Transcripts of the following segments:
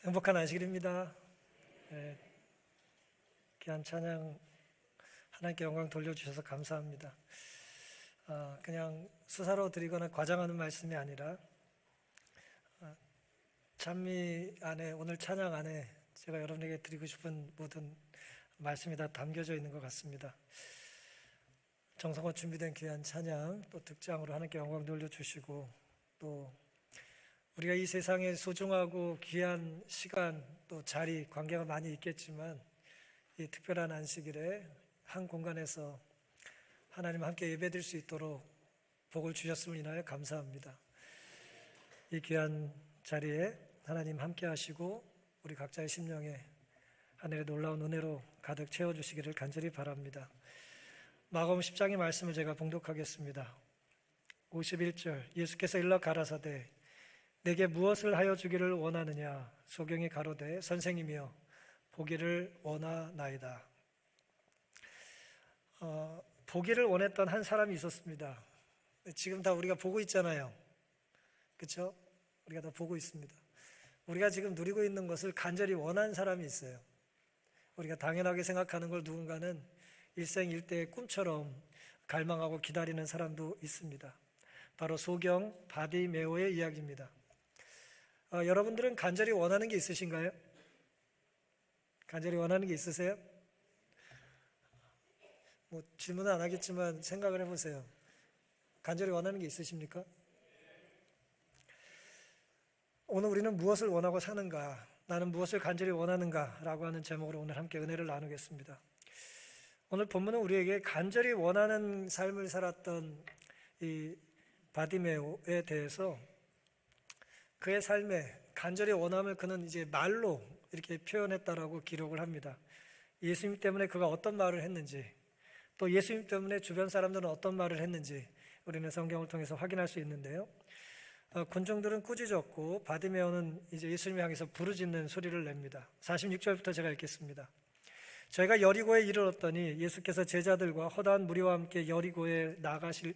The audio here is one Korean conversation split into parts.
행복한 안식일입니다. 네, 귀한 찬양 하나님께 영광 돌려주셔서 감사합니다. 그냥 수사로 드리거나 과장하는 말씀이 아니라 찬미 안에, 오늘 찬양 안에 제가 여러분에게 드리고 싶은 모든 말씀이 다 담겨져 있는 것 같습니다. 정성껏 준비된 귀한 찬양, 또 득장으로 하나님께 영광 돌려주시고, 또 우리가 이 세상에 소중하고 귀한 시간, 또 자리, 관계가 많이 있겠지만 이 특별한 안식일에 한 공간에서 하나님 함께 예배드릴 수 있도록 복을 주셨음을 인하여 감사합니다. 이 귀한 자리에 하나님 함께 하시고 우리 각자의 심령에 하늘의 놀라운 은혜로 가득 채워주시기를 간절히 바랍니다. 마가복음 10장의 말씀을 제가 봉독하겠습니다. 51절, 예수께서 일러 가라사대 내게 무엇을 하여 주기를 원하느냐? 소경이 가로되 선생님이여 보기를 원하나이다. 보기를 원했던 한 사람이 있었습니다. 지금 다 우리가 보고 있잖아요. 그렇죠? 우리가 다 보고 있습니다. 우리가 지금 누리고 있는 것을 간절히 원한 사람이 있어요. 우리가 당연하게 생각하는 걸 누군가는 일생일대의 꿈처럼 갈망하고 기다리는 사람도 있습니다. 바로 소경 바디메오의 이야기입니다. 여러분들은 간절히 원하는 게 있으신가요? 간절히 원하는 게 있으세요? 질문은 안 하겠지만 생각을 해보세요. 간절히 원하는 게 있으십니까? 오늘 우리는 무엇을 원하고 사는가? 나는 무엇을 간절히 원하는가? 라고 하는 제목으로 오늘 함께 은혜를 나누겠습니다. 오늘 본문은 우리에게 간절히 원하는 삶을 살았던 이 바디메오에 대해서 그의 삶에 간절히 원함을 그는 이제 말로 이렇게 표현했다라고 기록을 합니다. 예수님 때문에 그가 어떤 말을 했는지, 또 예수님 때문에 주변 사람들은 어떤 말을 했는지 우리는 성경을 통해서 확인할 수 있는데요. 군중들은 꾸짖었고 바디메오는 이제 예수님을 향해서 부르짖는 소리를 냅니다. 46절부터 제가 읽겠습니다. 저희가 여리고에 이르렀더니 예수께서 제자들과 허다한 무리와 함께 여리고에 나가실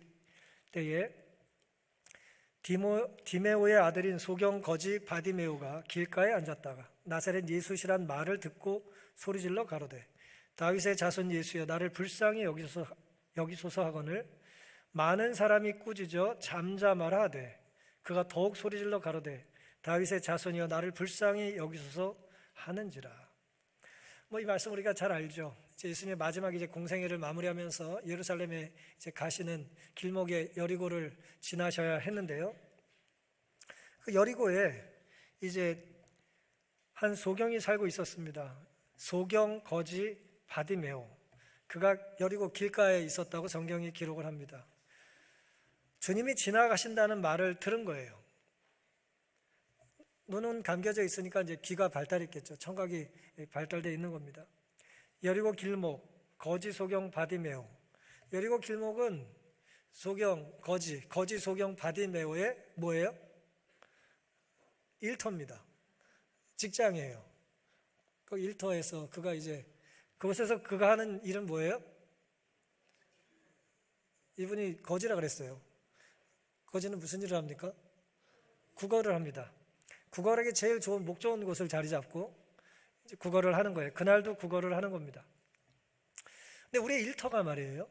때에 디메오의 아들인 소경 거지 바디메오가 길가에 앉았다가 나사렛 예수시란 말을 듣고 소리질러 가로되 다윗의 자손 예수여 나를 불쌍히 여기소서 하거늘 많은 사람이 꾸짖어 잠잠하라 하되 그가 더욱 소리질러 가로되 다윗의 자손이여 나를 불쌍히 여기소서 하는지라. 이 말씀 우리가 잘 알죠. 예수님의 마지막 이제 공생애를 마무리하면서 예루살렘에 이제 가시는 길목에 여리고를 지나셔야 했는데요. 그 여리고에 이제 한 소경이 살고 있었습니다. 소경 거지 바디메오. 그가 여리고 길가에 있었다고 성경이 기록을 합니다. 주님이 지나가신다는 말을 들은 거예요. 눈은 감겨져 있으니까 이제 귀가 발달했겠죠. 청각이 발달되어 있는 겁니다. 여리고 길목, 거지 소경 바디메오. 여리고 길목은 소경 거지 소경 바디메오의 뭐예요? 일터입니다. 직장이에요. 그 일터에서 그가 이제 그곳에서 그가 하는 일은 뭐예요? 이분이 거지라 그랬어요. 거지는 무슨 일을 합니까? 국어를 합니다. 국어력이 제일 좋은 목 좋은 곳을 자리 잡고 이제 국어를 하는 거예요. 그날도 국어를 하는 겁니다. 근데 우리의 일터가 말이에요.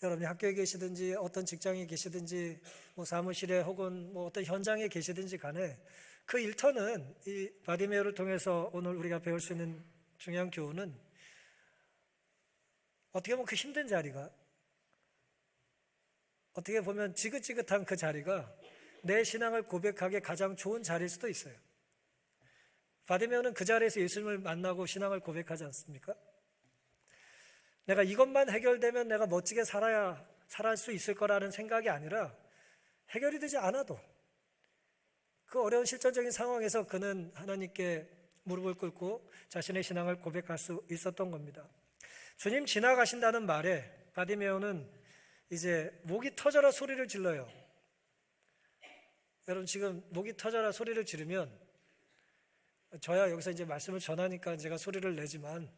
여러분이 학교에 계시든지 어떤 직장에 계시든지 사무실에 혹은 어떤 현장에 계시든지 간에 그 일터는 이 바디메오를 통해서 오늘 우리가 배울 수 있는 중요한 교훈은 어떻게 보면 그 힘든 자리가 어떻게 보면 지긋지긋한 그 자리가 내 신앙을 고백하기에 가장 좋은 자리일 수도 있어요. 바디메오는 그 자리에서 예수님을 만나고 신앙을 고백하지 않습니까? 내가 이것만 해결되면 내가 멋지게 살아갈 수 있을 거라는 생각이 아니라 해결이 되지 않아도 그 어려운 실전적인 상황에서 그는 하나님께 무릎을 꿇고 자신의 신앙을 고백할 수 있었던 겁니다. 주님 지나가신다는 말에 바디메오는 이제 목이 터져라 소리를 질러요. 여러분 지금 목이 터져라 소리를 지르면 저야 여기서 이제 말씀을 전하니까 제가 소리를 내지만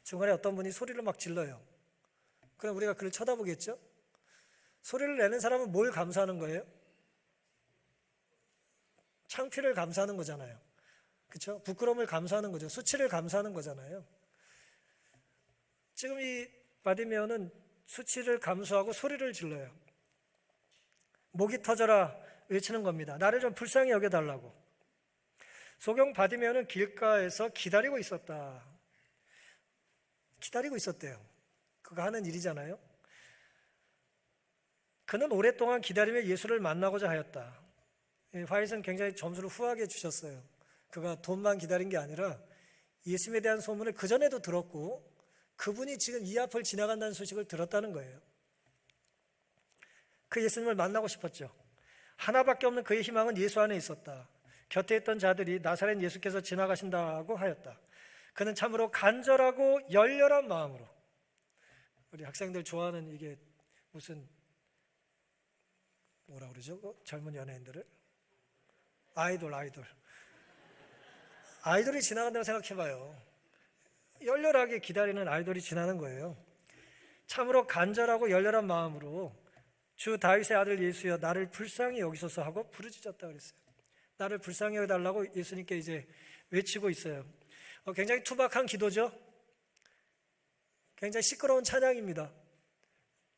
중간에 어떤 분이 소리를 막 질러요. 그럼 우리가 그를 쳐다보겠죠? 소리를 내는 사람은 뭘 감사하는 거예요? 창피를 감사하는 거잖아요. 그렇죠? 부끄러움을 감수하는 거죠. 수치를 감수하는 거잖아요. 지금 이 바디메오는 수치를 감수하고 소리를 질러요. 목이 터져라 외치는 겁니다. 나를 좀 불쌍히 여겨달라고. 소경 바디메오는 길가에서 기다리고 있었다. 기다리고 있었대요. 그가 하는 일이잖아요. 그는 오랫동안 기다리며 예수를 만나고자 하였다. 화이트는 굉장히 점수를 후하게 주셨어요. 그가 돈만 기다린 게 아니라 예수님에 대한 소문을 그전에도 들었고 그분이 지금 이 앞을 지나간다는 소식을 들었다는 거예요. 그 예수님을 만나고 싶었죠. 하나밖에 없는 그의 희망은 예수 안에 있었다. 곁에 있던 자들이 나사렛 예수께서 지나가신다고 하였다. 그는 참으로 간절하고 열렬한 마음으로, 우리 학생들 좋아하는 이게 무슨 뭐라 그러죠? 젊은 연예인들을 아이돌이 지나간다고 생각해봐요. 열렬하게 기다리는 아이돌이 지나는 거예요. 참으로 간절하고 열렬한 마음으로 주 다윗의 아들 예수여 나를 불쌍히 여기소서 하고 부르짖었다 그랬어요. 나를 불쌍히 여겨달라고 예수님께 이제 외치고 있어요. 굉장히 투박한 기도죠. 굉장히 시끄러운 찬양입니다.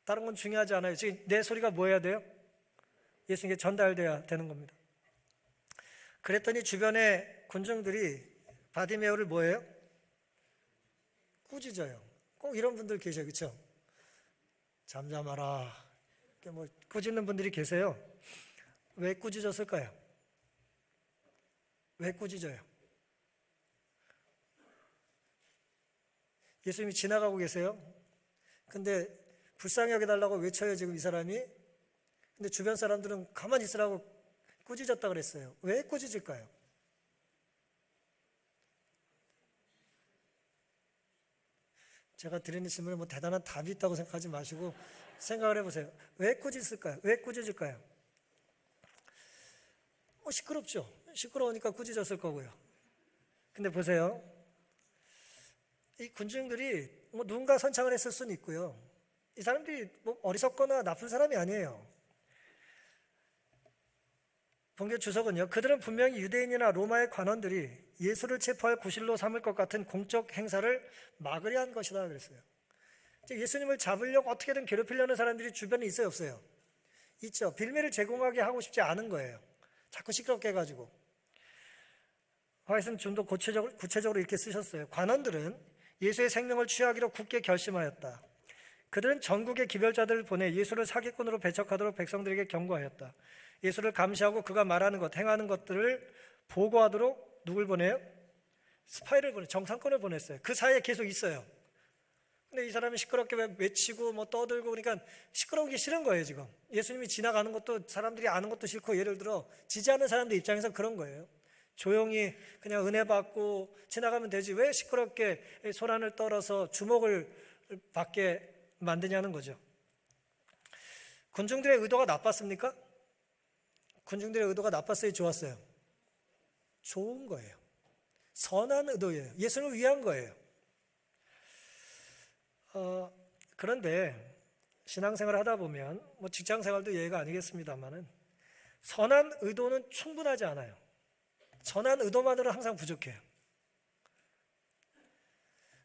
다른 건 중요하지 않아요. 지금 내 소리가 뭐 해야 돼요? 예수님께 전달돼야 되는 겁니다. 그랬더니 주변의 군중들이 바디메오를 뭐예요? 꾸짖어요. 꼭 이런 분들 계셔요. 그렇죠? 잠잠하라. 뭐 꾸짖는 분들이 계세요. 왜 꾸짖었을까요? 왜 꾸짖어요? 예수님이 지나가고 계세요. 근데 불쌍히 여겨달라고 외쳐요 지금 이 사람이. 근데 주변 사람들은 가만히 있으라고 꾸짖었다 그랬어요. 왜 꾸짖을까요? 제가 드리는 질문에 뭐 대단한 답이 있다고 생각하지 마시고 생각을 해보세요. 왜 꾸짖을까요? 왜 꾸짖을까요? 시끄럽죠. 시끄러우니까 꾸짖었을 거고요. 근데 보세요. 이 군중들이 뭐 누군가 선창을 했을 수는 있고요. 이 사람들이 뭐 어리석거나 나쁜 사람이 아니에요. 본교 주석은요, 그들은 분명히 유대인이나 로마의 관원들이 예수를 체포할 구실로 삼을 것 같은 공적 행사를 막으려 한 것이다 그랬어요. 예수님을 잡으려고 어떻게든 괴롭히려는 사람들이 주변에 있어요, 없어요? 있죠. 빌미를 제공하게 하고 싶지 않은 거예요. 자꾸 시끄럽게 해가지고. 화이트는 좀 더 구체적으로 이렇게 쓰셨어요. 관원들은 예수의 생명을 취하기로 굳게 결심하였다. 그들은 전국의 기별자들을 보내 예수를 사기꾼으로 배척하도록 백성들에게 경고하였다. 예수를 감시하고 그가 말하는 것, 행하는 것들을 보고하도록 누굴 보내요? 스파이를 보내, 정상권을 보냈어요. 그 사이에 계속 있어요. 근데 이 사람이 시끄럽게 외치고 뭐 떠들고 그러니까 시끄러운 게 싫은 거예요 지금. 예수님이 지나가는 것도 사람들이 아는 것도 싫고, 예를 들어 지지하는 사람들 입장에서 그런 거예요. 조용히 그냥 은혜 받고 지나가면 되지 왜 시끄럽게 소란을 떨어서 주목을 받게 만드냐는 거죠. 군중들의 의도가 나빴습니까? 군중들의 의도가 나빴어요, 좋았어요? 좋은 거예요. 선한 의도예요. 예수를 위한 거예요. 그런데 신앙생활을 하다 보면 뭐 직장생활도 예외가 아니겠습니다만은 선한 의도는 충분하지 않아요. 선한 의도만으로는 항상 부족해요.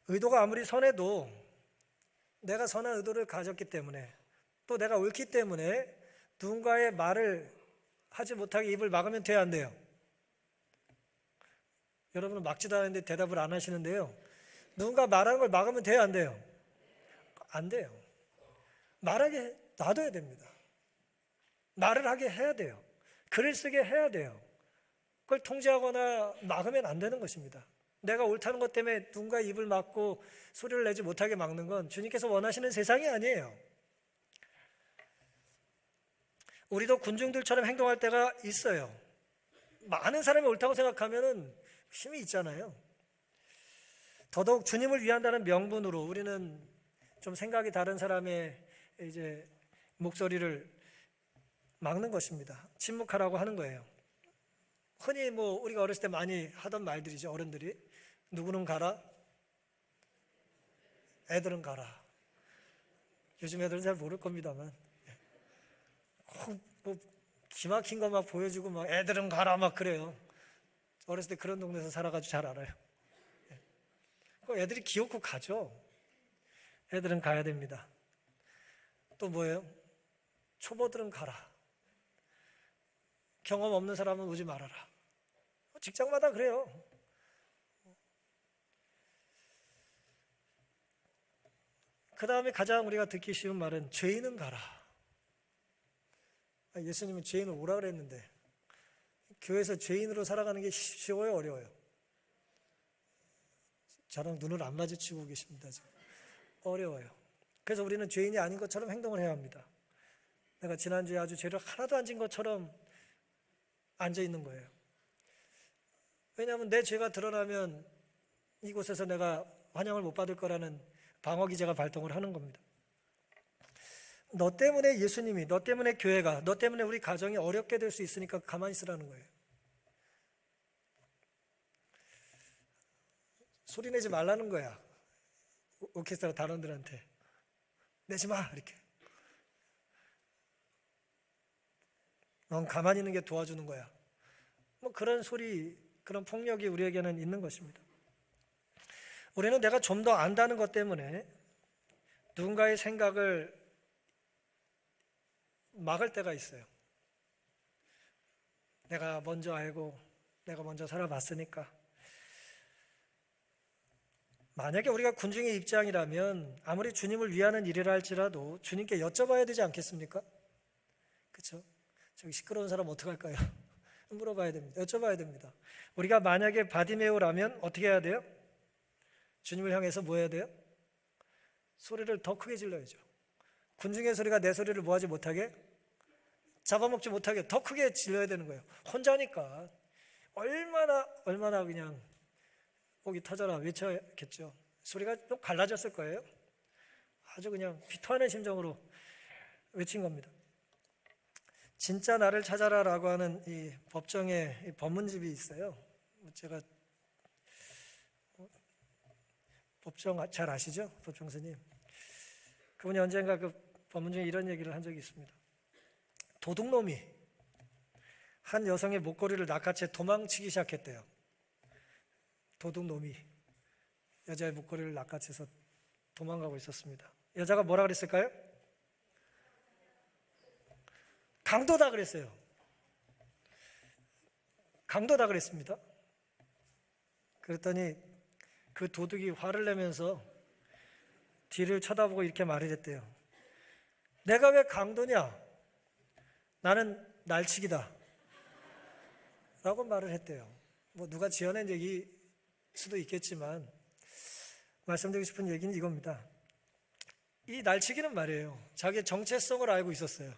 의도가 아무리 선해도 내가 선한 의도를 가졌기 때문에 또 내가 옳기 때문에 누군가의 말을 하지 못하게 입을 막으면 돼야 안 돼요? 여러분은 막지도 않았는데 대답을 안 하시는데요. 누군가 말하는 걸 막으면 돼야 안 돼요? 안 돼요. 말하게 놔둬야 됩니다. 말을 하게 해야 돼요. 글을 쓰게 해야 돼요. 그걸 통제하거나 막으면 안 되는 것입니다. 내가 옳다는 것 때문에 누군가 입을 막고 소리를 내지 못하게 막는 건 주님께서 원하시는 세상이 아니에요. 우리도 군중들처럼 행동할 때가 있어요. 많은 사람이 옳다고 생각하면 힘이 있잖아요. 더더욱 주님을 위한다는 명분으로 우리는 좀 생각이 다른 사람의 이제 목소리를 막는 것입니다. 침묵하라고 하는 거예요. 흔히 뭐 우리가 어렸을 때 많이 하던 말들이죠. 어른들이 누구는 가라, 애들은 가라. 요즘 애들은 잘 모를 겁니다만 뭐 기막힌 거 막 보여주고 막 애들은 가라 막 그래요. 어렸을 때 그런 동네에서 살아가지고 잘 알아요. 애들이 기어코 가죠. 애들은 가야 됩니다. 또 뭐예요? 초보들은 가라. 경험 없는 사람은 오지 말아라. 직장마다 그래요. 그 다음에 가장 우리가 듣기 쉬운 말은 죄인은 가라. 예수님은 죄인을 오라 그랬는데 교회에서 죄인으로 살아가는 게 쉬워요, 어려워요? 저랑 눈을 안 마주치고 계십니다. 지금. 어려워요. 그래서 우리는 죄인이 아닌 것처럼 행동을 해야 합니다. 내가 지난주에 아주 죄를 하나도 안 진 것처럼 앉아 있는 거예요. 왜냐하면 내 죄가 드러나면 이곳에서 내가 환영을 못 받을 거라는 방어기제가 발동을 하는 겁니다. 너 때문에 예수님이, 너 때문에 교회가, 너 때문에 우리 가정이 어렵게 될 수 있으니까 가만히 있으라는 거예요. 소리 내지 말라는 거야. 오케스트라 단원들한테. 내지 마, 이렇게. 넌 가만히 있는 게 도와주는 거야. 뭐 그런 소리, 그런 폭력이 우리에게는 있는 것입니다. 우리는 내가 좀 더 안다는 것 때문에 누군가의 생각을 막을 때가 있어요. 내가 먼저 알고 내가 먼저 살아봤으니까. 만약에 우리가 군중의 입장이라면 아무리 주님을 위하는 일이라 할지라도 주님께 여쭤봐야 되지 않겠습니까? 그렇죠? 저기 시끄러운 사람 어떡할까요? 물어봐야 됩니다. 여쭤봐야 됩니다. 우리가 만약에 바디메오라면 어떻게 해야 돼요? 주님을 향해서 뭐 해야 돼요? 소리를 더 크게 질러야죠. 군중의 소리가 내 소리를 뭐하지 못하게? 잡아먹지 못하게 더 크게 질러야 되는 거예요. 혼자니까 얼마나 그냥 목이 터져라 외쳤겠죠. 소리가 좀 갈라졌을 거예요. 아주 그냥 비토하는 심정으로 외친 겁니다. 진짜 나를 찾아라라고 하는 이 법정의 이 법문집이 있어요. 제가 법정 잘 아시죠? 법정스님. 그분이 언젠가 그 법문 중에 이런 얘기를 한 적이 있습니다. 도둑놈이 한 여성의 목걸이를 낚아채 도망치기 시작했대요. 도둑놈이 여자의 목걸이를 낚아채서 도망가고 있었습니다. 여자가 뭐라 그랬을까요? 강도다 그랬어요. 강도다 그랬습니다. 그랬더니 그 도둑이 화를 내면서 뒤를 쳐다보고 이렇게 말을 했대요. 내가 왜 강도냐? 나는 날치기다 라고 말을 했대요. 뭐 누가 지어낸 얘기일 수도 있겠지만 말씀드리고 싶은 얘기는 이겁니다. 이 날치기는 말이에요, 자기의 정체성을 알고 있었어요.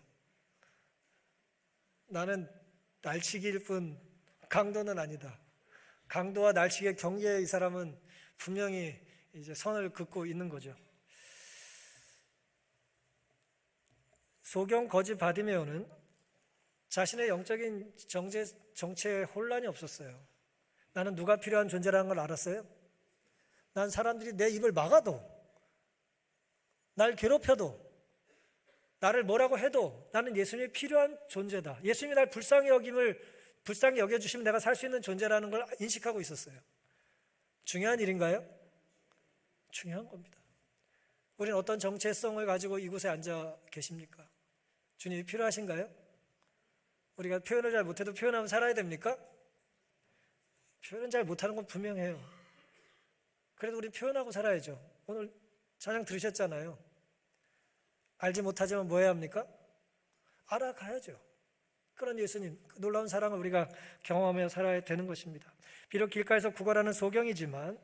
나는 날치기일 뿐 강도는 아니다. 강도와 날치기의 경계에 이 사람은 분명히 이제 선을 긋고 있는 거죠. 소경 거지 바디메오는 자신의 영적인 정체에 혼란이 없었어요. 나는 누가 필요한 존재라는 걸 알았어요. 난 사람들이 내 입을 막아도, 날 괴롭혀도, 나를 뭐라고 해도 나는 예수님이 필요한 존재다. 예수님이 날 불쌍히 여겨주시면 내가 살 수 있는 존재라는 걸 인식하고 있었어요. 중요한 일인가요? 중요한 겁니다. 우리는 어떤 정체성을 가지고 이곳에 앉아 계십니까? 주님이 필요하신가요? 우리가 표현을 잘 못해도 표현하면 살아야 됩니까? 표현은 잘 못하는 건 분명해요. 그래도 우리 표현하고 살아야죠. 오늘 찬양 들으셨잖아요. 알지 못하지만 뭐 해야 합니까? 알아가야죠. 그런 예수님, 그 놀라운 사랑을 우리가 경험하며 살아야 되는 것입니다. 비록 길가에서 구걸하는 소경이지만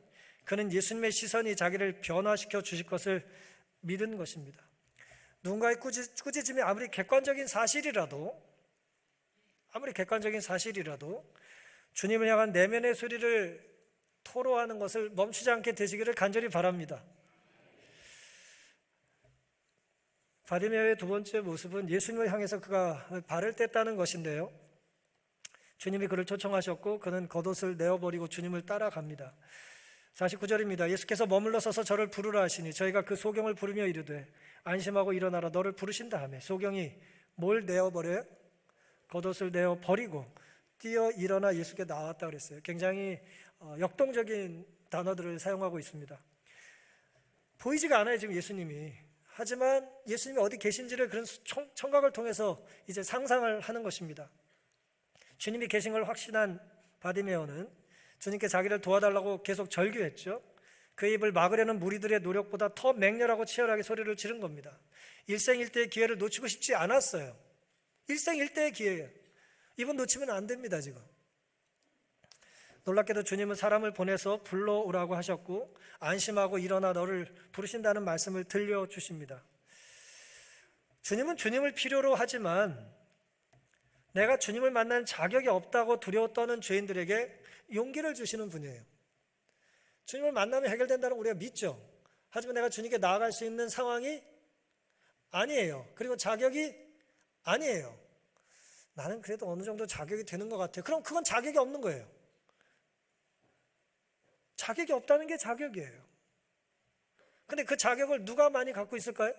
그는 예수님의 시선이 자기를 변화시켜 주실 것을 믿은 것입니다. 누군가의 꾸짖음이 아무리 객관적인 사실이라도 주님을 향한 내면의 소리를 토로하는 것을 멈추지 않게 되시기를 간절히 바랍니다. 바디메오의 두 번째 모습은 예수님을 향해서 그가 발을 뗐다는 것인데요, 주님이 그를 초청하셨고 그는 겉옷을 내어버리고 주님을 따라갑니다. 49절입니다. 예수께서 머물러 서서 저를 부르라 하시니 저희가 그 소경을 부르며 이르되 안심하고 일어나라, 너를 부르신다 하며 소경이 뭘 내어버려요? 겉옷을 내어버리고 뛰어 일어나 예수께 나왔다 그랬어요. 굉장히 역동적인 단어들을 사용하고 있습니다. 보이지가 않아요, 지금 예수님이. 하지만 예수님이 어디 계신지를 그런 청각을 통해서 이제 상상을 하는 것입니다. 주님이 계신 걸 확신한 바디메오는 주님께 자기를 도와달라고 계속 절규했죠. 그 입을 막으려는 무리들의 노력보다 더 맹렬하고 치열하게 소리를 지른 겁니다. 일생일대의 기회를 놓치고 싶지 않았어요. 일생일대의 기회예요. 이번 놓치면 안 됩니다, 지금. 놀랍게도 주님은 사람을 보내서 불러오라고 하셨고 안심하고 일어나 너를 부르신다는 말씀을 들려주십니다. 주님은 주님을 필요로 하지만 내가 주님을 만난 자격이 없다고 두려워 떠는 죄인들에게 용기를 주시는 분이에요. 주님을 만나면 해결된다는 걸 우리가 믿죠. 하지만 내가 주님께 나아갈 수 있는 상황이 아니에요. 그리고 자격이 아니에요. 나는 그래도 어느 정도 자격이 되는 것 같아요. 그럼 그건 자격이 없는 거예요. 자격이 없다는 게 자격이에요. 근데 그 자격을 누가 많이 갖고 있을까요?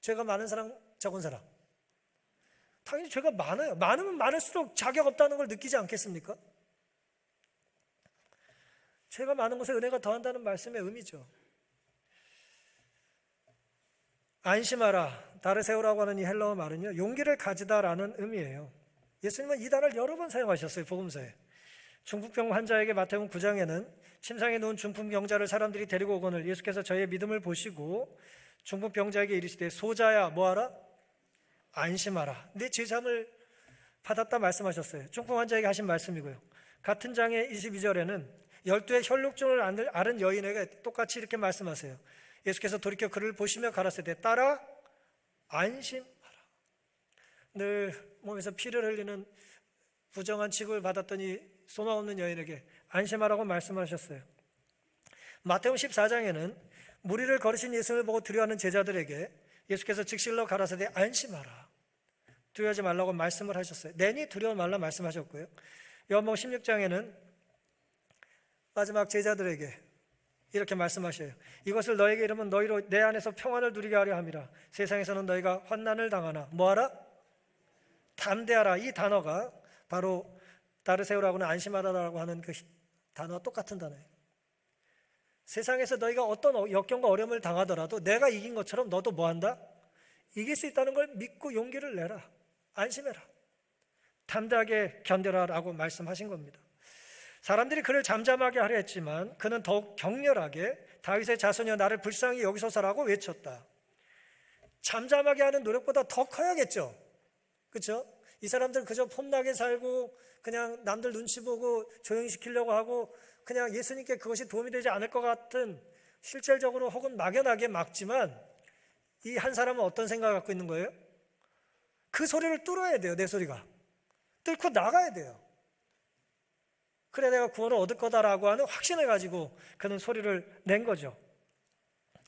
죄가 많은 사람, 적은 사람. 당연히 죄가 많아요. 많으면 많을수록 자격 없다는 걸 느끼지 않겠습니까? 죄가 많은 곳에 은혜가 더한다는 말씀의 의미죠. 안심하라, 다르세우라고 하는 이 헬라어 말은요, 용기를 가지다라는 의미예요. 예수님은 이 단어를 여러 번 사용하셨어요, 복음서에. 중풍병 환자에게 마태복음 9장에는 침상에 누운 중풍병자를 사람들이 데리고 오거늘 예수께서 저의 믿음을 보시고 중풍병자에게 이르시되 소자야 뭐하라? 안심하라. 내 죄삼을 받았다 말씀하셨어요. 중풍 환자에게 하신 말씀이고요. 같은 장의 22절에는 12의 혈육증을 앓은 여인에게 똑같이 이렇게 말씀하세요. 예수께서 돌이켜 그를 보시며 가라사대 따라 안심하라. 늘 몸에서 피를 흘리는 부정한 취급을 받았더니 소망 없는 여인에게 안심하라고 말씀하셨어요. 마태복음 14장에는 무리를 걸으신 예수를 보고 두려워하는 제자들에게 예수께서 즉실로 가라사대 안심하라, 두려워하지 말라고 말씀을 하셨어요. 내니 두려워 말라 말씀하셨고요. 요한복음 16장에는 마지막 제자들에게 이렇게 말씀하셔요. 이것을 너에게 이르면 너희로 내 안에서 평안을 누리게 하려 함이라. 세상에서는 너희가 환난을 당하나 뭐하라? 담대하라. 이 단어가 바로 다르세우라고는 안심하라라고 하는 그 단어와 똑같은 단어예요. 세상에서 너희가 어떤 역경과 어려움을 당하더라도 내가 이긴 것처럼 너도 뭐한다? 이길 수 있다는 걸 믿고 용기를 내라. 안심해라. 담대하게 견뎌라라고 말씀하신 겁니다. 사람들이 그를 잠잠하게 하려 했지만 그는 더욱 격렬하게 다윗의 자손이여 나를 불쌍히 여기소서라고 외쳤다. 잠잠하게 하는 노력보다 더 커야겠죠. 그렇죠? 이 사람들은 그저 폼나게 살고 그냥 남들 눈치 보고 조용히 시키려고 하고 그냥 예수님께 그것이 도움이 되지 않을 것 같은 실질적으로 혹은 막연하게 막지만 이 한 사람은 어떤 생각을 갖고 있는 거예요? 그 소리를 뚫어야 돼요. 내 소리가 뚫고 나가야 돼요. 그래 내가 구원을 얻을 거다라고 하는 확신을 가지고 그는 소리를 낸 거죠.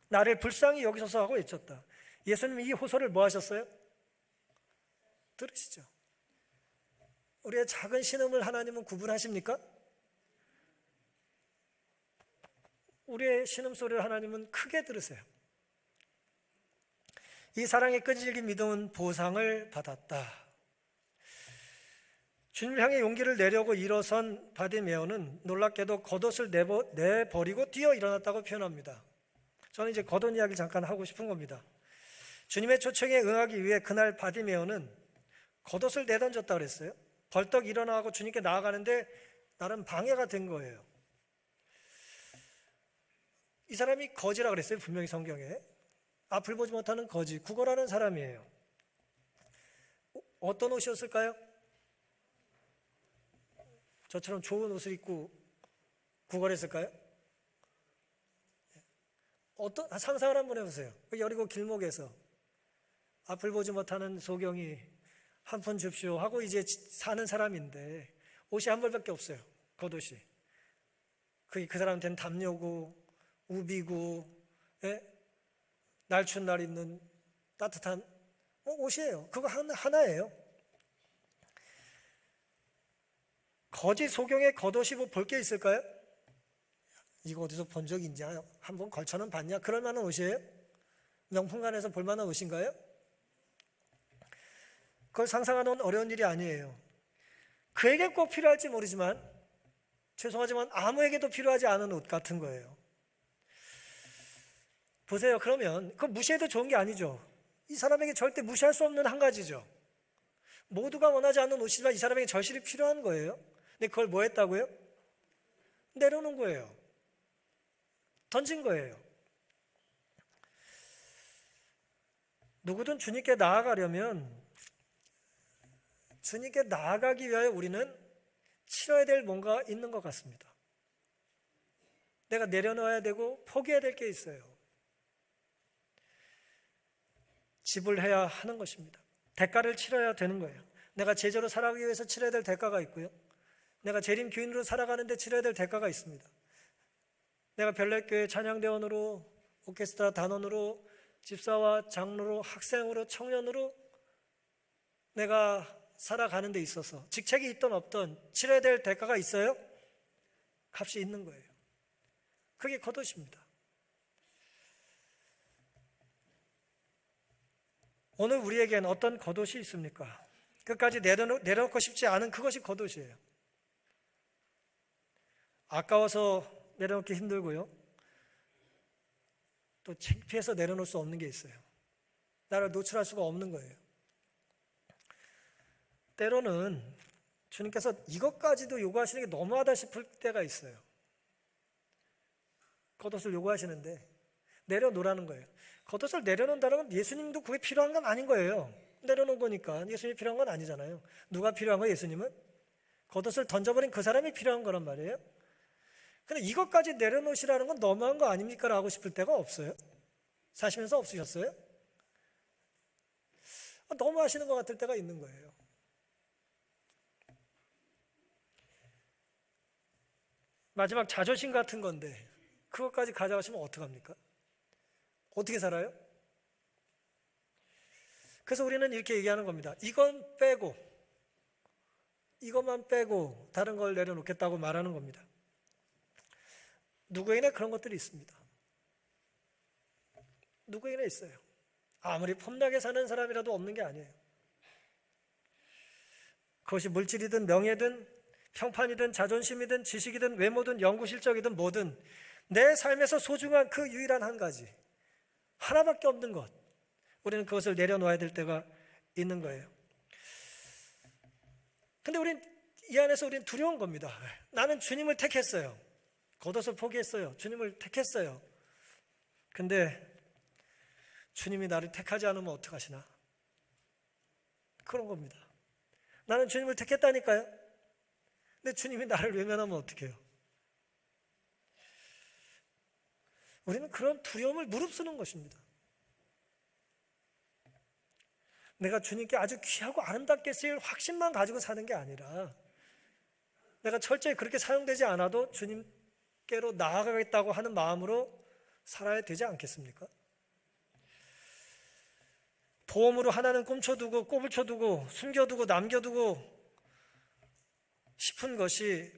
나를 불쌍히 여기소서 하고 외쳤다. 예수님이 이 호소를 뭐 하셨어요? 들으시죠? 우리의 작은 신음을 하나님은 구분하십니까? 우리의 신음소리를 하나님은 크게 들으세요. 이 사랑의 끈질긴 믿음은 보상을 받았다. 주님을 향해 용기를 내려고 일어선 바디메오는 놀랍게도 겉옷을 내버리고 뛰어 일어났다고 표현합니다. 저는 이제 겉옷 이야기를 잠깐 하고 싶은 겁니다. 주님의 초청에 응하기 위해 그날 바디메오는 겉옷을 내던졌다고 그랬어요. 벌떡 일어나고 주님께 나아가는데 나름 방해가 된 거예요. 이 사람이 거지라고 그랬어요. 분명히 성경에 앞을 보지 못하는 거지, 구걸하는 사람이에요. 어떤 옷이었을까요? 저처럼 좋은 옷을 입고 구걸했을까요? 상상을 한번 해보세요. 여리고 길목에서 앞을 보지 못하는 소경이 한 푼 줍시오 하고 이제 사는 사람인데 옷이 한 벌밖에 없어요. 겉옷이. 그 사람한테는 담요고 우비고 날 추운 날 입는 따뜻한 옷이에요. 그거 하나예요. 거지 소경의 겉옷이 뭐 볼 게 있을까요? 이거 어디서 본 적이 있냐? 한번 걸쳐는 봤냐? 그럴 만한 옷이에요? 명품관에서 볼 만한 옷인가요? 그걸 상상하는 어려운 일이 아니에요. 그에게 꼭 필요할지 모르지만 죄송하지만 아무에게도 필요하지 않은 옷 같은 거예요. 보세요. 그러면 그거 무시해도 좋은 게 아니죠. 이 사람에게 절대 무시할 수 없는 한 가지죠. 모두가 원하지 않는 옷이지만 이 사람에게 절실히 필요한 거예요. 근데 그걸 뭐 했다고요? 내려놓은 거예요. 던진 거예요. 누구든 주님께 나아가려면 주님께 나아가기 위하여 우리는 치러야 될 뭔가 있는 것 같습니다. 내가 내려놓아야 되고 포기해야 될 게 있어요. 지불해야 하는 것입니다. 대가를 치러야 되는 거예요. 내가 제자로 살아가기 위해서 치러야 될 대가가 있고요. 내가 재림 교인으로 살아가는데 치러야 될 대가가 있습니다. 내가 별내교회 찬양대원으로, 오케스트라 단원으로, 집사와 장로로, 학생으로, 청년으로 내가 살아가는 데 있어서 직책이 있든 없든 치러야 될 대가가 있어요? 값이 있는 거예요. 그게 겉옷입니다. 오늘 우리에겐 어떤 겉옷이 있습니까? 끝까지 내려놓고 싶지 않은 그것이 겉옷이에요. 아까워서 내려놓기 힘들고요. 또 창피해서 내려놓을 수 없는 게 있어요. 나를 노출할 수가 없는 거예요. 때로는 주님께서 이것까지도 요구하시는 게 너무하다 싶을 때가 있어요. 겉옷을 요구하시는데 내려놓으라는 거예요. 겉옷을 내려놓는다는 건 예수님도 그게 필요한 건 아닌 거예요. 내려놓은 거니까 예수님이 필요한 건 아니잖아요. 누가 필요한 거예요? 예수님은? 겉옷을 던져버린 그 사람이 필요한 거란 말이에요. 근데 이것까지 내려놓으시라는 건 너무한 거 아닙니까? 라고 싶을 때가 없어요? 사시면서 없으셨어요? 너무 하시는 것 같을 때가 있는 거예요. 마지막 자존심 같은 건데 그것까지 가져가시면 어떡합니까? 어떻게 살아요? 그래서 우리는 이렇게 얘기하는 겁니다. 이건 빼고, 이것만 빼고 다른 걸 내려놓겠다고 말하는 겁니다. 누구에게나 그런 것들이 있습니다. 누구에게나 있어요. 아무리 폼나게 사는 사람이라도 없는 게 아니에요. 그것이 물질이든 명예든 평판이든 자존심이든 지식이든 외모든 연구 실적이든 뭐든 내 삶에서 소중한 그 유일한 한 가지, 하나밖에 없는 것, 우리는 그것을 내려놓아야 될 때가 있는 거예요. 근데 이 안에서 우리는 두려운 겁니다. 나는 주님을 택했어요. 겉옷을 포기했어요. 주님을 택했어요. 근데 주님이 나를 택하지 않으면 어떡하시나? 그런 겁니다. 나는 주님을 택했다니까요. 근데 주님이 나를 외면하면 어떡해요? 우리는 그런 두려움을 무릅쓰는 것입니다. 내가 주님께 아주 귀하고 아름답게 쓰일 확신만 가지고 사는 게 아니라 내가 철저히 그렇게 사용되지 않아도 주님께로 나아가겠다고 하는 마음으로 살아야 되지 않겠습니까? 보험으로 하나는 꿈쳐두고 꼽을 쳐두고 숨겨두고 남겨두고 싶은 것이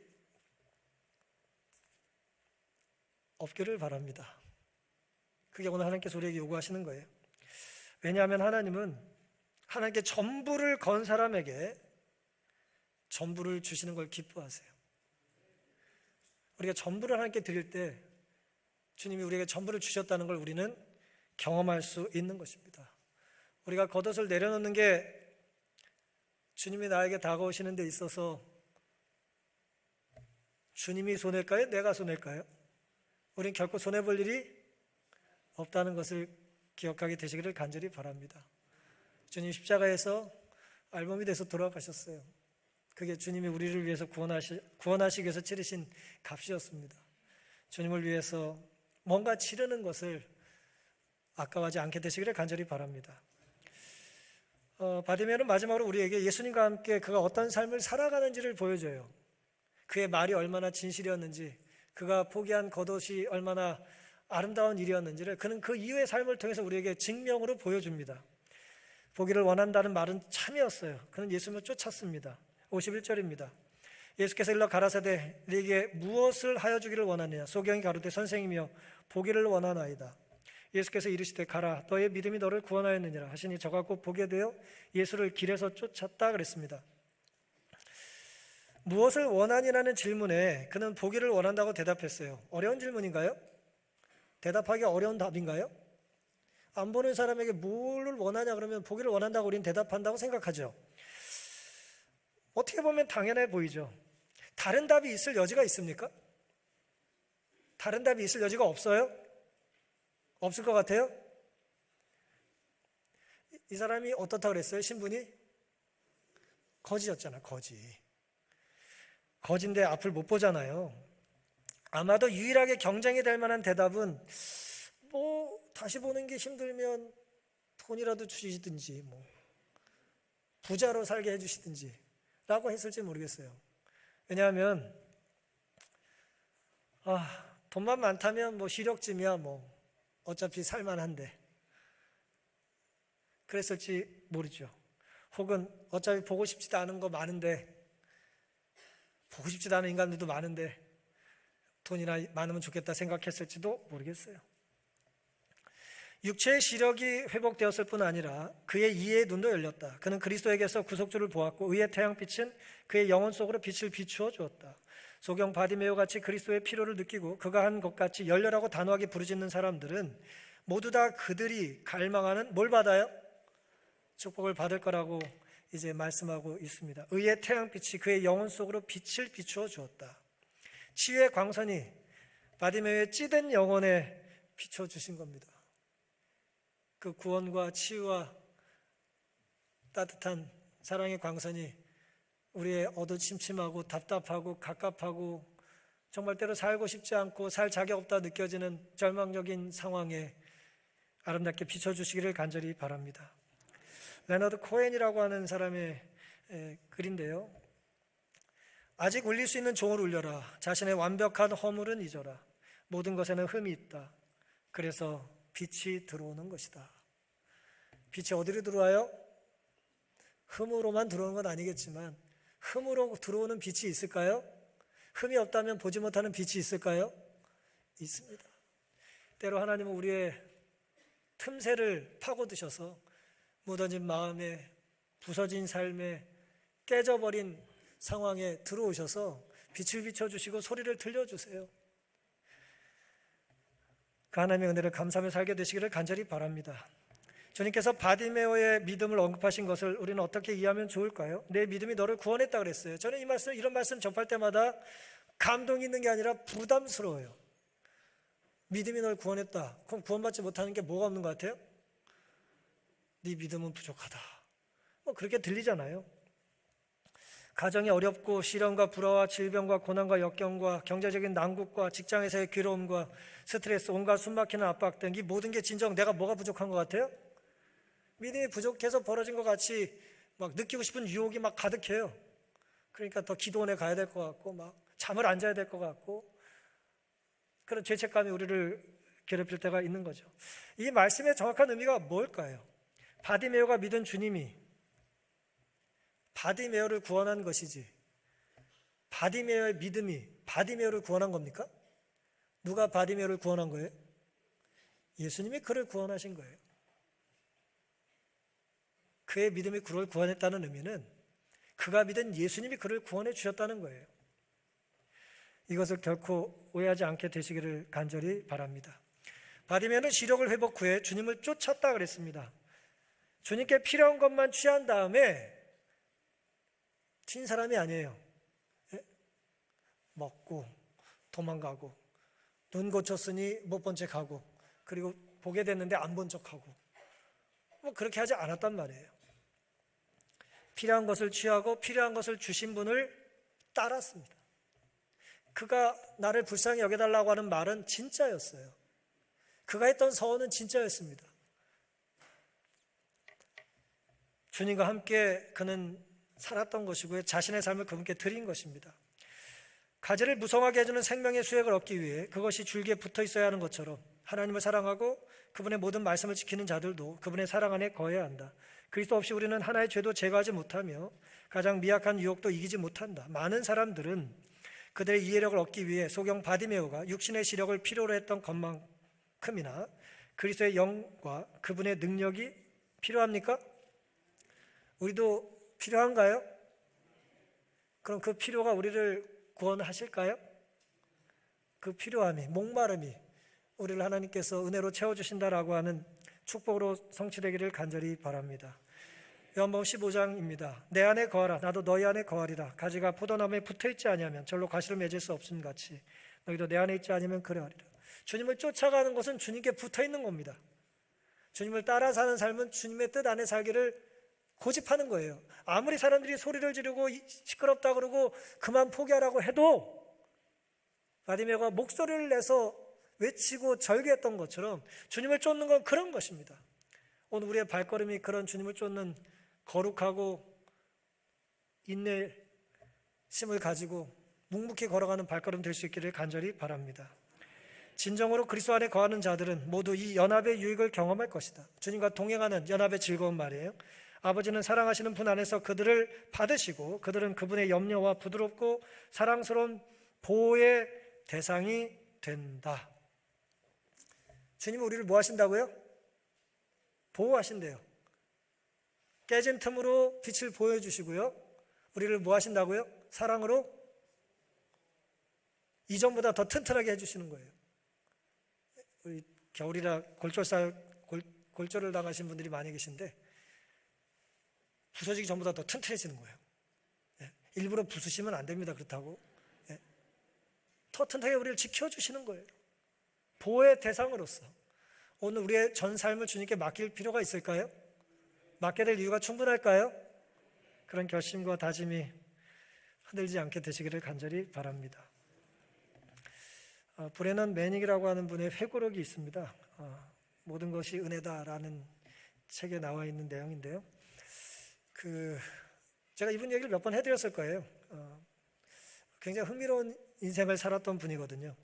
없기를 바랍니다. 그게 오늘 하나님께서 우리에게 요구하시는 거예요. 왜냐하면 하나님은 하나님께 전부를 건 사람에게 전부를 주시는 걸 기뻐하세요. 우리가 전부를 하나님께 드릴 때 주님이 우리에게 전부를 주셨다는 걸 우리는 경험할 수 있는 것입니다. 우리가 겉옷을 내려놓는 게 주님이 나에게 다가오시는 데 있어서 주님이 손해일까요? 내가 손해일까요? 우리는 결코 손해볼 일이 없다는 것을 기억하게 되시기를 간절히 바랍니다. 주님 십자가에서 알몸이 돼서 돌아가셨어요. 그게 주님이 우리를 위해서 구원하시기 위해서 치르신 값이었습니다. 주님을 위해서 뭔가 치르는 것을 아까워하지 않게 되시기를 간절히 바랍니다. 바디메는 마지막으로 우리에게 예수님과 함께 그가 어떤 삶을 살아가는지를 보여줘요. 그의 말이 얼마나 진실이었는지, 그가 포기한 겉옷이 얼마나 아름다운 일이었는지를 그는 그 이후의 삶을 통해서 우리에게 증명으로 보여줍니다. 보기를 원한다는 말은 참이었어요. 그는 예수님을 쫓았습니다. 51절입니다. 예수께서 일러 가라사대 네게 무엇을 하여 주기를 원하느냐? 소경이 가로되 선생이며 보기를 원하나이다. 예수께서 이르시되 가라 너의 믿음이 너를 구원하였느니라 하시니 저가 곧 보게 되어 예수를 길에서 쫓았다 그랬습니다. 무엇을 원하니라는 질문에 그는 보기를 원한다고 대답했어요. 어려운 질문인가요? 대답하기 어려운 답인가요? 안 보는 사람에게 뭘 원하냐 그러면 보기를 원한다고 우리는 대답한다고 생각하죠. 어떻게 보면 당연해 보이죠. 다른 답이 있을 여지가 있습니까? 다른 답이 있을 여지가 없어요? 없을 것 같아요? 이 사람이 어떻다 그랬어요? 신분이? 거지였잖아, 거지. 거지인데 앞을 못 보잖아요. 아마도 유일하게 경쟁이 될 만한 대답은 다시 보는 게 힘들면 돈이라도 주시든지 부자로 살게 해주시든지 라고 했을지 모르겠어요. 왜냐하면 돈만 많다면 시력쯤이야 어차피 살만한데 그랬을지 모르죠. 혹은 어차피 보고 싶지도 않은 거 많은데, 보고 싶지도 않은 인간들도 많은데 돈이나 많으면 좋겠다 생각했을지도 모르겠어요. 육체의 시력이 회복되었을 뿐 아니라 그의 이해의 눈도 열렸다. 그는 그리스도에게서 구속주를 보았고 의의 태양빛은 그의 영혼 속으로 빛을 비추어 주었다. 소경 바디메오 같이 그리스도의 필요를 느끼고 그가 한 것 같이 열렬하고 단호하게 부르짖는 사람들은 모두 다 그들이 갈망하는 뭘 받아요? 축복을 받을 거라고 이제 말씀하고 있습니다. 의의 태양빛이 그의 영혼 속으로 빛을 비추어 주었다. 치유의 광선이 바디메오의 찌든 영혼에 비춰주신 겁니다. 그 구원과 치유와 따뜻한 사랑의 광선이 우리의 어두침침하고 답답하고 갑갑하고 정말 때로 살고 싶지 않고 살 자격 없다 느껴지는 절망적인 상황에 아름답게 비춰주시기를 간절히 바랍니다. 레너드 코엔이라고 하는 사람의 글인데요. 아직 울릴 수 있는 종을 울려라. 자신의 완벽한 허물은 잊어라. 모든 것에는 흠이 있다. 그래서 빛이 들어오는 것이다. 빛이 어디로 들어와요? 흠으로만 들어오는 건 아니겠지만 흠으로 들어오는 빛이 있을까요? 흠이 없다면 보지 못하는 빛이 있을까요? 있습니다. 때로 하나님은 우리의 틈새를 파고드셔서 무뎌진 마음에 부서진 삶에 깨져버린 상황에 들어오셔서 빛을 비춰주시고 소리를 들려주세요. 그 하나님의 은혜를 감사하며 살게 되시기를 간절히 바랍니다. 주님께서 바디메오의 믿음을 언급하신 것을 우리는 어떻게 이해하면 좋을까요? 내 믿음이 너를 구원했다 그랬어요. 저는 이런 말씀 접할 때마다 감동이 있는 게 아니라 부담스러워요. 믿음이 널 구원했다. 그럼 구원받지 못하는 게 뭐가 없는 것 같아요? 네 믿음은 부족하다. 그렇게 들리잖아요. 가정이 어렵고 시련과 불화와 질병과 고난과 역경과 경제적인 난국과 직장에서의 괴로움과 스트레스, 온갖 숨막히는 압박 등 이 모든 게 진정 내가 뭐가 부족한 것 같아요? 믿음이 부족해서 벌어진 것 같이 막 느끼고 싶은 유혹이 막 가득해요. 그러니까 더 기도원에 가야 될 것 같고 막 잠을 안 자야 될 것 같고 그런 죄책감이 우리를 괴롭힐 때가 있는 거죠. 이 말씀의 정확한 의미가 뭘까요? 바디메오가 믿은 주님이 바디메오를 구원한 것이지 바디메오의 믿음이 바디메오를 구원한 겁니까? 누가 바디메오를 구원한 거예요? 예수님이 그를 구원하신 거예요. 그의 믿음이 그를 구원했다는 의미는 그가 믿은 예수님이 그를 구원해 주셨다는 거예요. 이것을 결코 오해하지 않게 되시기를 간절히 바랍니다. 바디메오는 시력을 회복 후에 주님을 쫓았다 그랬습니다. 주님께 필요한 것만 취한 다음에 튄 사람이 아니에요. 먹고 도망가고 눈 고쳤으니 못 본 척하고 그리고 보게 됐는데 안 본 척하고 그렇게 하지 않았단 말이에요. 필요한 것을 취하고 필요한 것을 주신 분을 따랐습니다. 그가 나를 불쌍히 여겨달라고 하는 말은 진짜였어요. 그가 했던 서원은 진짜였습니다. 주님과 함께 그는 살았던 것이고요. 자신의 삶을 그분께 드린 것입니다. 가지를 무성하게 해주는 생명의 수액을 얻기 위해 그것이 줄기에 붙어 있어야 하는 것처럼 하나님을 사랑하고 그분의 모든 말씀을 지키는 자들도 그분의 사랑 안에 거해야 한다. 그리스도 없이 우리는 하나의 죄도 제거하지 못하며 가장 미약한 유혹도 이기지 못한다. 많은 사람들은 그들의 이해력을 얻기 위해 소경 바디메오가 육신의 시력을 필요로 했던 것만큼이나 그리스도의 영과 그분의 능력이 필요합니까? 우리도 필요한가요? 그럼 그 필요가 우리를 구원하실까요? 그 필요함이, 목마름이 우리를 하나님께서 은혜로 채워주신다라고 하는 축복으로 성취되기를 간절히 바랍니다. 요한복음 15장입니다. 내 안에 거하라 나도 너희 안에 거하리라. 가지가 포도나무에 붙어있지 아니하면 절로 가시를 맺을 수 없음 같이 너희도 내 안에 있지 아니면 그러하리라. 주님을 쫓아가는 것은 주님께 붙어있는 겁니다. 주님을 따라 사는 삶은 주님의 뜻 안에 살기를 고집하는 거예요. 아무리 사람들이 소리를 지르고 시끄럽다 그러고 그만 포기하라고 해도 바디메오가 목소리를 내서 외치고 절규했던 것처럼 주님을 쫓는 건 그런 것입니다. 오늘 우리의 발걸음이 그런 주님을 쫓는 거룩하고 인내심을 가지고 묵묵히 걸어가는 발걸음 될 수 있기를 간절히 바랍니다. 진정으로 그리스도 안에 거하는 자들은 모두 이 연합의 유익을 경험할 것이다. 주님과 동행하는 연합의 즐거운 말이에요. 아버지는 사랑하시는 분 안에서 그들을 받으시고 그들은 그분의 염려와 부드럽고 사랑스러운 보호의 대상이 된다. 주님은 우리를 뭐 하신다고요? 보호하신대요. 깨진 틈으로 빛을 보여주시고요. 우리를 뭐 하신다고요? 사랑으로 이전보다 더 튼튼하게 해주시는 거예요. 우리 겨울이라 골절을 당하신 분들이 많이 계신데 부서지기 전보다 더 튼튼해지는 거예요. 일부러 부수시면 안 됩니다. 그렇다고. 더 튼튼하게 우리를 지켜주시는 거예요. 보호의 대상으로서. 오늘 우리의 전 삶을 주님께 맡길 필요가 있을까요? 맡게 될 이유가 충분할까요? 그런 결심과 다짐이 흔들리지 않게 되시기를 간절히 바랍니다. 브레넌 매닝이라고 하는 분의 회고록이 있습니다. 모든 것이 은혜다라는 책에 나와 있는 내용인데요. 제가 이분 얘기를 몇 번 해드렸을 거예요. 굉장히 흥미로운 인생을 살았던 분이거든요.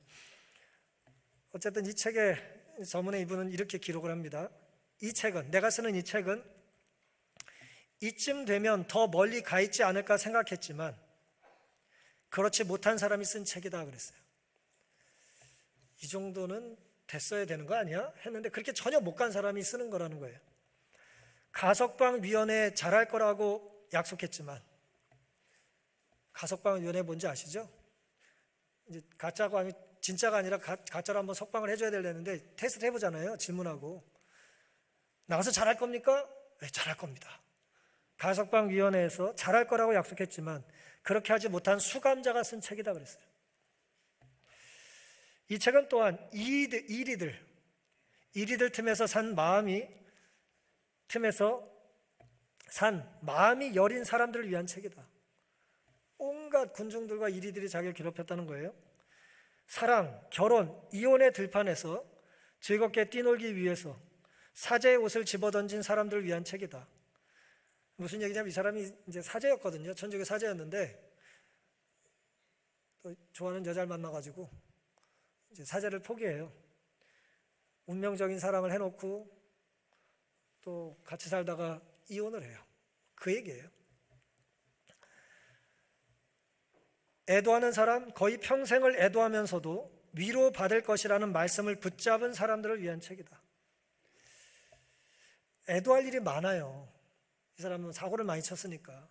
어쨌든 이 책의 서문에 이분은 이렇게 기록을 합니다. 내가 쓰는 이 책은 이쯤 되면 더 멀리 가 있지 않을까 생각했지만 그렇지 못한 사람이 쓴 책이다 그랬어요. 이 정도는 됐어야 되는 거 아니야? 했는데 그렇게 전혀 못 간 사람이 쓰는 거라는 거예요. 가석방위원회에 잘할 거라고 약속했지만, 가석방위원회 뭔지 아시죠? 이제 가짜가 아니 진짜가 아니라 가짜로 한번 석방을 해줘야 되는데 테스트 해보잖아요. 질문하고 나가서 잘할 겁니까? 네, 잘할 겁니다. 가석방위원회에서 잘할 거라고 약속했지만 그렇게 하지 못한 수감자가 쓴 책이다 그랬어요. 이 책은 또한 이리들 틈에서 산 마음이 여린 사람들을 위한 책이다. 온갖 군중들과 이리들이 자기를 괴롭혔다는 거예요. 사랑, 결혼, 이혼의 들판에서 즐겁게 뛰놀기 위해서 사제의 옷을 집어던진 사람들을 위한 책이다. 무슨 얘기냐면 이 사람이 이제 사제였거든요. 천주교 사제였는데 또 좋아하는 여자를 만나가지고 이제 사제를 포기해요. 운명적인 사랑을 해놓고 또 같이 살다가 이혼을 해요. 그 얘기예요. 애도하는 사람, 거의 평생을 애도하면서도 위로받을 것이라는 말씀을 붙잡은 사람들을 위한 책이다. 애도할 일이 많아요. 이 사람은 사고를 많이 쳤으니까.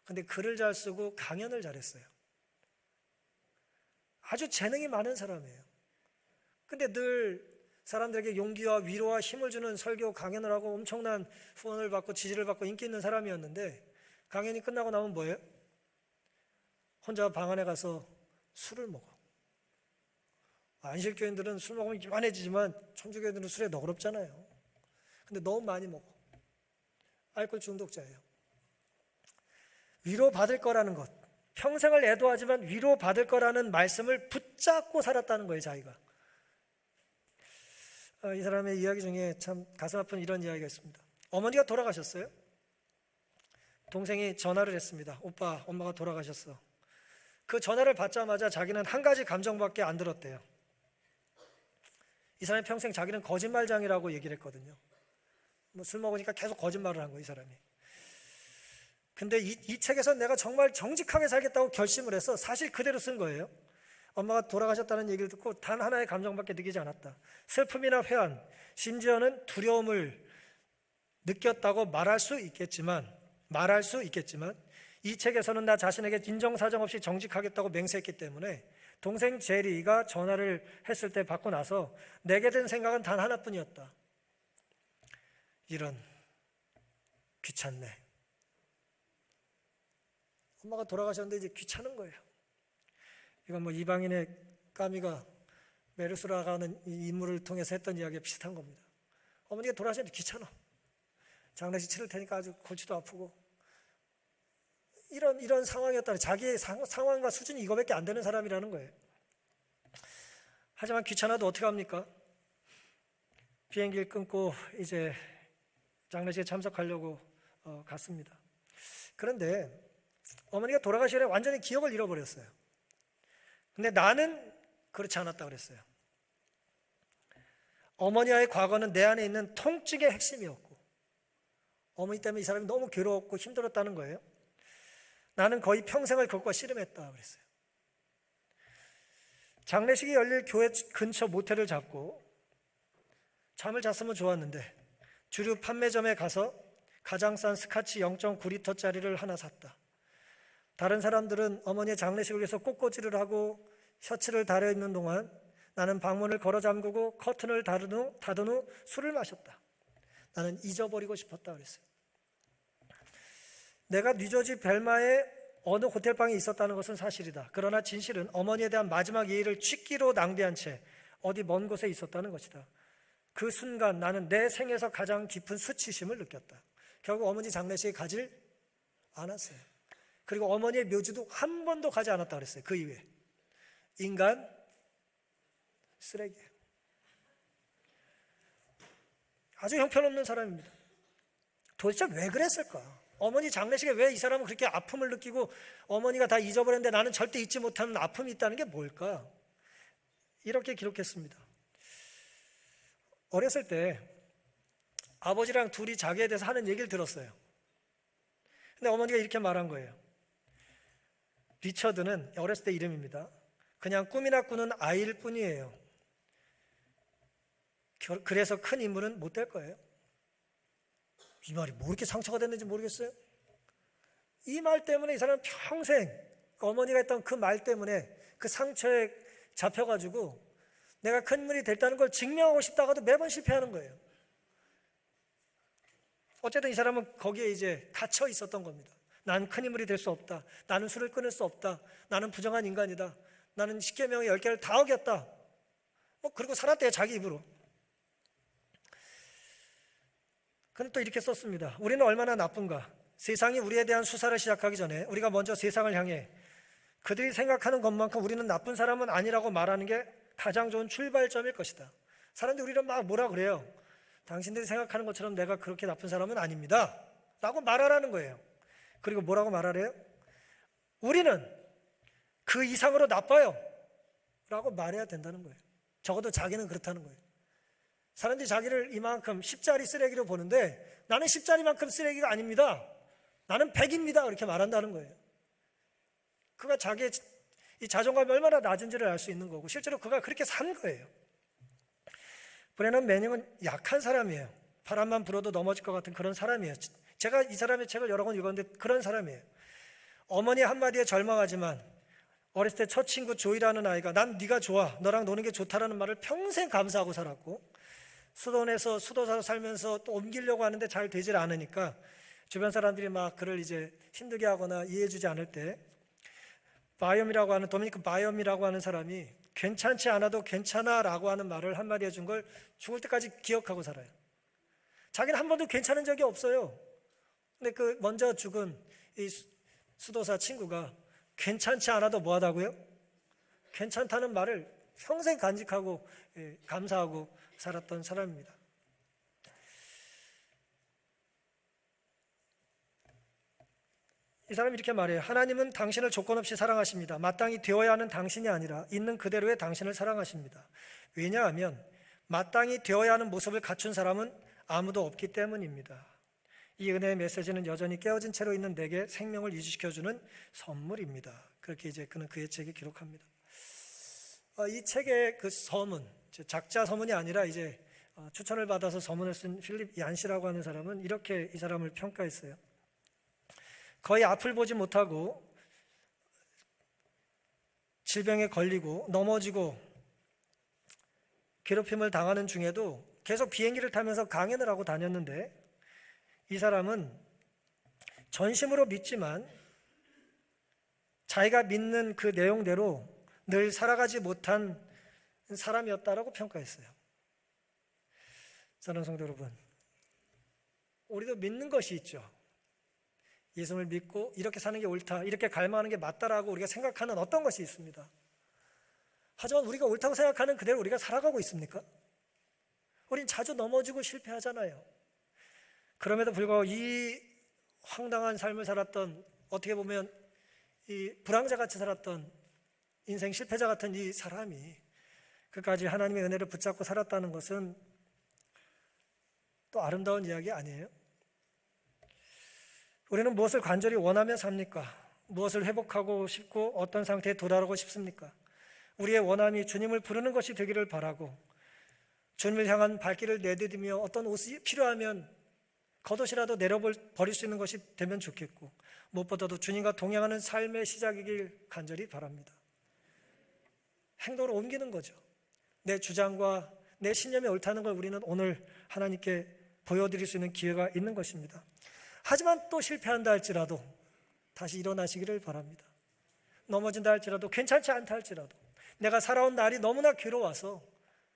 근데 글을 잘 쓰고 강연을 잘했어요. 아주 재능이 많은 사람이에요. 근데 늘 사람들에게 용기와 위로와 힘을 주는 설교 강연을 하고 엄청난 후원을 받고 지지를 받고 인기 있는 사람이었는데 강연이 끝나고 나면 뭐예요? 혼자 방 안에 가서 술을 먹어. 안식교인들은 술 먹으면 이만해지지만 천주교인들은 술에 너그럽잖아요. 근데 너무 많이 먹어. 알코올 중독자예요. 위로받을 거라는 것, 평생을 애도하지만 위로받을 거라는 말씀을 붙잡고 살았다는 거예요. 자기가. 이 사람의 이야기 중에 참 가슴 아픈 이런 이야기가 있습니다. 어머니가 돌아가셨어요. 동생이 전화를 했습니다. 오빠, 엄마가 돌아가셨어. 그 전화를 받자마자 자기는 한 가지 감정밖에 안 들었대요. 이 사람이 평생 자기는 거짓말장이라고 얘기를 했거든요. 술 먹으니까 계속 거짓말을 한 거예요, 이 사람이. 근데 이 책에서 내가 정말 정직하게 살겠다고 결심을 해서 사실 그대로 쓴 거예요. 엄마가 돌아가셨다는 얘기를 듣고 단 하나의 감정밖에 느끼지 않았다. 슬픔이나 회한, 심지어는 두려움을 느꼈다고 말할 수 있겠지만 이 책에서는 나 자신에게 인정사정 없이 정직하겠다고 맹세했기 때문에 동생 제리가 전화를 했을 때 받고 나서 내게 든 생각은 단 하나뿐이었다. 이런, 귀찮네. 엄마가 돌아가셨는데 이제 귀찮은 거예요. 이건 뭐 이방인의 까미가 메르스라고 하는 이 인물을 통해서 했던 이야기가 비슷한 겁니다. 어머니가 돌아가셨는데 귀찮아. 장례식 치를 테니까 아주 골치도 아프고, 이런 상황이었다는, 자기의 상황과 수준이 이거밖에 안 되는 사람이라는 거예요. 하지만 귀찮아도 어떻게 합니까? 비행기를 끊고 이제 장례식에 참석하려고 갔습니다. 그런데 어머니가 돌아가시기 전에 완전히 기억을 잃어버렸어요. 근데 나는 그렇지 않았다 그랬어요. 어머니와의 과거는 내 안에 있는 통증의 핵심이었고, 어머니 때문에 이 사람이 너무 괴로웠고 힘들었다는 거예요. 나는 거의 평생을 그것과 씨름했다 그랬어요. 장례식이 열릴 교회 근처 모텔을 잡고 잠을 잤으면 좋았는데 주류 판매점에 가서 가장 싼 스카치 0.9리터짜리를 하나 샀다. 다른 사람들은 어머니의 장례식을 위해서 꽃꽂이를 하고 셔츠를 다려입는 동안 나는 방문을 걸어 잠그고 커튼을 닫은 후 술을 마셨다. 나는 잊어버리고 싶었다 그랬어요. 내가 뉴저지 벨마의 어느 호텔방에 있었다는 것은 사실이다. 그러나 진실은 어머니에 대한 마지막 예의를 취기로 낭비한 채 어디 먼 곳에 있었다는 것이다. 그 순간 나는 내 생에서 가장 깊은 수치심을 느꼈다. 결국 어머니 장례식에 가질 않았어요. 그리고 어머니의 묘지도 한 번도 가지 않았다 그랬어요. 그 이후에. 인간 쓰레기예요. 아주 형편없는 사람입니다. 도대체 왜 그랬을까? 어머니 장례식에 왜 이 사람은 그렇게 아픔을 느끼고 어머니가 다 잊어버렸는데 나는 절대 잊지 못하는 아픔이 있다는 게 뭘까? 이렇게 기록했습니다. 어렸을 때 아버지랑 둘이 자기에 대해서 하는 얘기를 들었어요. 근데 어머니가 이렇게 말한 거예요. 리처드는 어렸을 때 이름입니다. 그냥 꿈이나 꾸는 아이일 뿐이에요. 그래서 큰 인물은 못 될 거예요. 이 말이 뭐 이렇게 상처가 됐는지 모르겠어요. 이 말 때문에 이 사람은 평생 어머니가 했던 그 말 때문에 그 상처에 잡혀가지고 내가 큰 인물이 됐다는 걸 증명하고 싶다가도 매번 실패하는 거예요. 어쨌든 이 사람은 거기에 이제 갇혀 있었던 겁니다. 난 큰 인물이 될 수 없다. 나는 술을 끊을 수 없다. 나는 부정한 인간이다. 나는 10계명의 10개를 다 어겼다. 그리고 살았대요, 자기 입으로. 그는 또 이렇게 썼습니다. 우리는 얼마나 나쁜가. 세상이 우리에 대한 수사를 시작하기 전에 우리가 먼저 세상을 향해 그들이 생각하는 것만큼 우리는 나쁜 사람은 아니라고 말하는 게 가장 좋은 출발점일 것이다. 사람들이 우리를 막 뭐라 그래요. 당신들이 생각하는 것처럼 내가 그렇게 나쁜 사람은 아닙니다 라고 말하라는 거예요. 그리고 뭐라고 말하래요? 우리는 그 이상으로 나빠요 라고 말해야 된다는 거예요. 적어도 자기는 그렇다는 거예요. 사람들이 자기를 이만큼 10짜리 쓰레기로 보는데 나는 10짜리만큼 쓰레기가 아닙니다. 나는 100입니다. 이렇게 말한다는 거예요. 그가 자기의 이 자존감이 얼마나 낮은지를 알 수 있는 거고 실제로 그가 그렇게 산 거예요. 브레넌 매닝은 약한 사람이에요. 바람만 불어도 넘어질 것 같은 그런 사람이에요. 제가 이 사람의 책을 여러 권 읽었는데 그런 사람이에요. 어머니 한마디에 절망하지만 어렸을 때 첫 친구 조이라는 아이가 난 네가 좋아, 너랑 노는 게 좋다라는 말을 평생 감사하고 살았고 수도원에서 수도사로 살면서 또 옮기려고 하는데 잘 되질 않으니까 주변 사람들이 막 그를 이제 힘들게 하거나 이해해주지 않을 때 바이엄이라고 하는 도미니크 바이엄이라고 하는 사람이 괜찮지 않아도 괜찮아라고 하는 말을 한마디 해준 걸 죽을 때까지 기억하고 살아요. 자기는 한 번도 괜찮은 적이 없어요. 근데 그 먼저 죽은 이 수도사 친구가 괜찮지 않아도 뭐하다고요? 괜찮다는 말을 평생 간직하고 감사하고 살았던 사람입니다. 이 사람이 이렇게 말해요. 하나님은 당신을 조건 없이 사랑하십니다. 마땅히 되어야 하는 당신이 아니라 있는 그대로의 당신을 사랑하십니다. 왜냐하면 마땅히 되어야 하는 모습을 갖춘 사람은 아무도 없기 때문입니다. 이 은혜의 메시지는 여전히 깨어진 채로 있는 내게 생명을 유지시켜주는 선물입니다. 그렇게 이제 그는 그의 책에 기록합니다. 이 책의 그 서문, 작자 서문이 아니라 이제 추천을 받아서 서문을 쓴 필립 얀시라고 하는 사람은 이렇게 이 사람을 평가했어요. 거의 앞을 보지 못하고 질병에 걸리고 넘어지고 괴롭힘을 당하는 중에도 계속 비행기를 타면서 강연을 하고 다녔는데, 이 사람은 전심으로 믿지만 자기가 믿는 그 내용대로 늘 살아가지 못한 사람이었다라고 평가했어요. 사랑하는 성도 여러분, 우리도 믿는 것이 있죠. 예수를 믿고 이렇게 사는 게 옳다, 이렇게 갈망하는 게 맞다라고 우리가 생각하는 어떤 것이 있습니다. 하지만 우리가 옳다고 생각하는 그대로 우리가 살아가고 있습니까? 우린 자주 넘어지고 실패하잖아요. 그럼에도 불구하고 이 황당한 삶을 살았던, 어떻게 보면 이 불황자같이 살았던, 인생 실패자 같은 이 사람이 끝까지 하나님의 은혜를 붙잡고 살았다는 것은 또 아름다운 이야기 아니에요? 우리는 무엇을 간절히 원하며 삽니까? 무엇을 회복하고 싶고 어떤 상태에 도달하고 싶습니까? 우리의 원함이 주님을 부르는 것이 되기를 바라고, 주님을 향한 발길을 내디디며 어떤 옷이 필요하면 겉옷이라도 내려버릴 수 있는 것이 되면 좋겠고, 무엇보다도 주님과 동행하는 삶의 시작이길 간절히 바랍니다. 행동으로 옮기는 거죠. 내 주장과 내 신념이 옳다는 걸 우리는 오늘 하나님께 보여드릴 수 있는 기회가 있는 것입니다. 하지만 또 실패한다 할지라도 다시 일어나시기를 바랍니다. 넘어진다 할지라도, 괜찮지 않다 할지라도, 내가 살아온 날이 너무나 괴로워서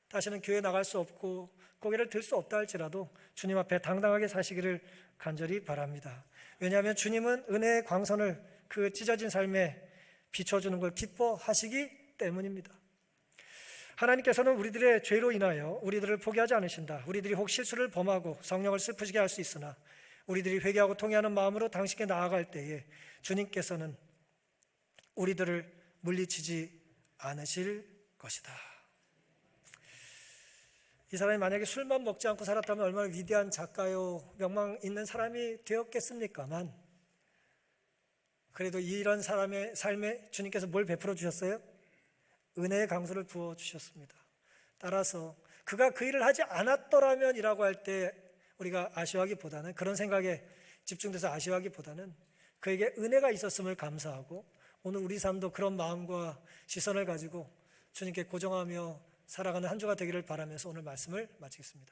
다시는 교회 나갈 수 없고 고개를 들 수 없다 할지라도 주님 앞에 당당하게 사시기를 간절히 바랍니다. 왜냐하면 주님은 은혜의 광선을 그 찢어진 삶에 비춰주는 걸 기뻐하시기 때문입니다. 하나님께서는 우리들의 죄로 인하여 우리들을 포기하지 않으신다. 우리들이 혹 실수를 범하고 성령을 슬프시게 할 수 있으나 우리들이 회개하고 통회하는 마음으로 당신께 나아갈 때에 주님께서는 우리들을 물리치지 않으실 것이다. 이 사람이 만약에 술만 먹지 않고 살았다면 얼마나 위대한 작가요, 명망 있는 사람이 되었겠습니까만, 그래도 이런 사람의 삶에 주님께서 뭘 베풀어 주셨어요? 은혜의 강수를 부어 주셨습니다. 따라서 그가 그 일을 하지 않았더라면 이라고 할 때 우리가 아쉬워하기보다는, 그런 생각에 집중돼서 아쉬워하기보다는 그에게 은혜가 있었음을 감사하고, 오늘 우리 삶도 그런 마음과 시선을 가지고 주님께 고정하며 살아가는 한 주가 되기를 바라면서 오늘 말씀을 마치겠습니다.